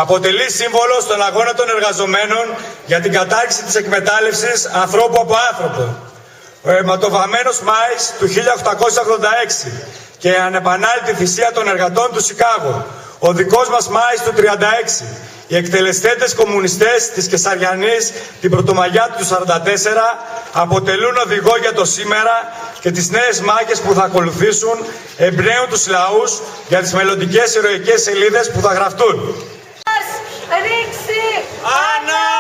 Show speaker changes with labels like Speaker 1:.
Speaker 1: αποτελεί σύμβολο στον αγώνα των εργαζομένων για την κατάργηση της εκμετάλλευσης ανθρώπου από άνθρωπο. Ο αιματοβαμμένος Μάης του 1886 και η ανεπανάληπτη θυσία των εργατών του Σικάγο, ο δικός μας Μάης του 36, οι εκτελεστέντες κομμουνιστές της Κεσαριανής την Πρωτομαγιά του 44 αποτελούν οδηγό για το σήμερα και τις νέες μάχες που θα ακολουθήσουν, εμπνέουν τους λαούς για τις μελλοντικές ηρωικές σελίδες που θα γραφτούν.
Speaker 2: Ρίξει!
Speaker 1: Ανά!